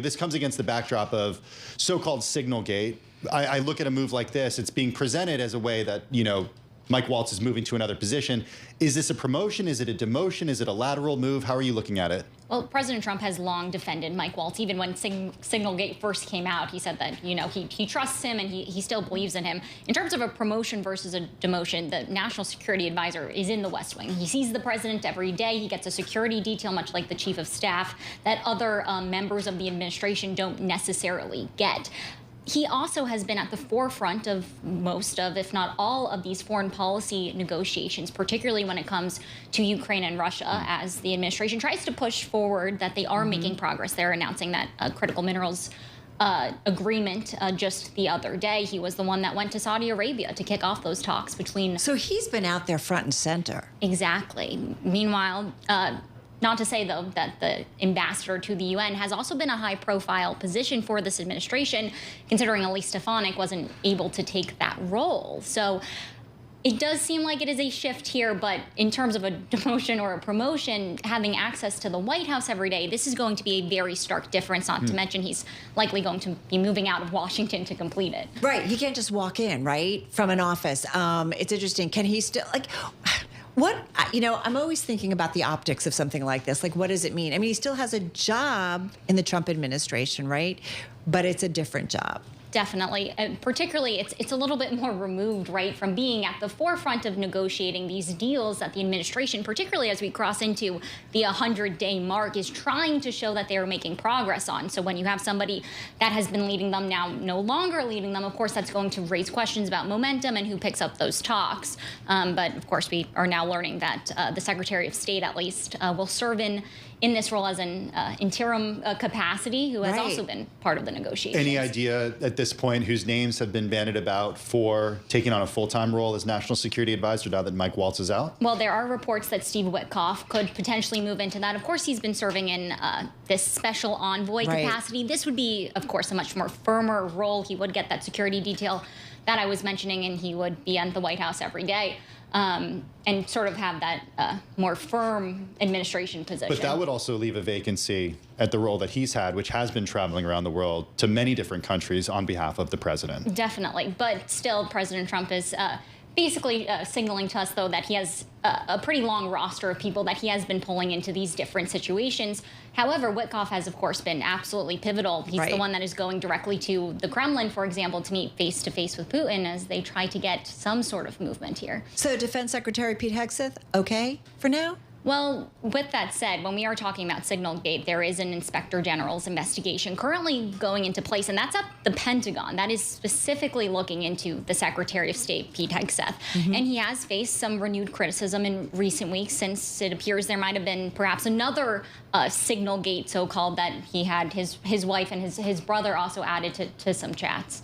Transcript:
This comes against the backdrop of so-called Signalgate. I look at a move like this, it's being presented as a way that, Mike Waltz is moving to another position. Is this a promotion? Is it a demotion? Is it a lateral move? How are you looking at it? Well, President Trump has long defended Mike Waltz. Even when Signalgate first came out, he said that, he trusts him and he still believes in him. In terms of a promotion versus a demotion, the National Security Advisor is in the West Wing. He sees the president every day. He gets a security detail, much like the chief of staff, that other members of the administration don't necessarily get. He also has been at the forefront of most of, if not all, of these foreign policy negotiations, particularly when it comes to Ukraine and Russia, as the administration tries to push forward that they are making progress. They're announcing that critical minerals agreement just the other day. He was the one that went to Saudi Arabia to kick off those talks between... So he's been out there front and center. Exactly. Meanwhile... Not to say, though, that the ambassador to the UN has also been a high-profile position for this administration, considering Elise Stefanik wasn't able to take that role. So it does seem like it is a shift here, but in terms of a demotion or a promotion, having access to the White House every day, this is going to be a very stark difference, not to mention he's likely going to be moving out of Washington to complete it. Right. He can't just walk in, right, from an office. It's interesting. Can he still, what, I'm always thinking about the optics of something like this. What does it mean? I mean, he still has a job in the Trump administration, right? But it's a different job. Definitely. Particularly, it's a little bit more removed, right, from being at the forefront of negotiating these deals that the administration, particularly as we cross into the 100-day mark, is trying to show that they are making progress on. So when you have somebody that has been leading them now no longer leading them, of course, that's going to raise questions about momentum and who picks up those talks. But, of course, we are now learning that the Secretary of State, at least, will serve in this role as an interim capacity, who has also been part of the negotiations. Any idea at this point whose names have been bandied about for taking on a full-time role as National Security Advisor now that Mike Waltz is out? Well, there are reports that Steve Witkoff could potentially move into that. Of course, he's been serving in this special envoy capacity. This would be, of course, a much more firmer role. He would get that security detail that I was mentioning, and he would be at the White House every day. And sort of have that more firm administration position. But that would also leave a vacancy at the role that he's had, which has been traveling around the world to many different countries on behalf of the president. Definitely. But still, President Trump is basically signaling to us, though, that he has a pretty long roster of people that he has been pulling into these different situations. However, Witkoff has, of course, been absolutely pivotal. He's the one that is going directly to the Kremlin, for example, to meet face-to-face with Putin as they try to get some sort of movement here. So Defense Secretary Pete Hegseth, okay for now? Well, with that said, when we are talking about Signalgate, there is an Inspector General's investigation currently going into place, and that's at the Pentagon. That is specifically looking into the Secretary of State, Pete Hegseth. And he has faced some renewed criticism in recent weeks, since it appears there might have been perhaps another Signalgate, so-called, that he had his wife and his brother also added to some chats.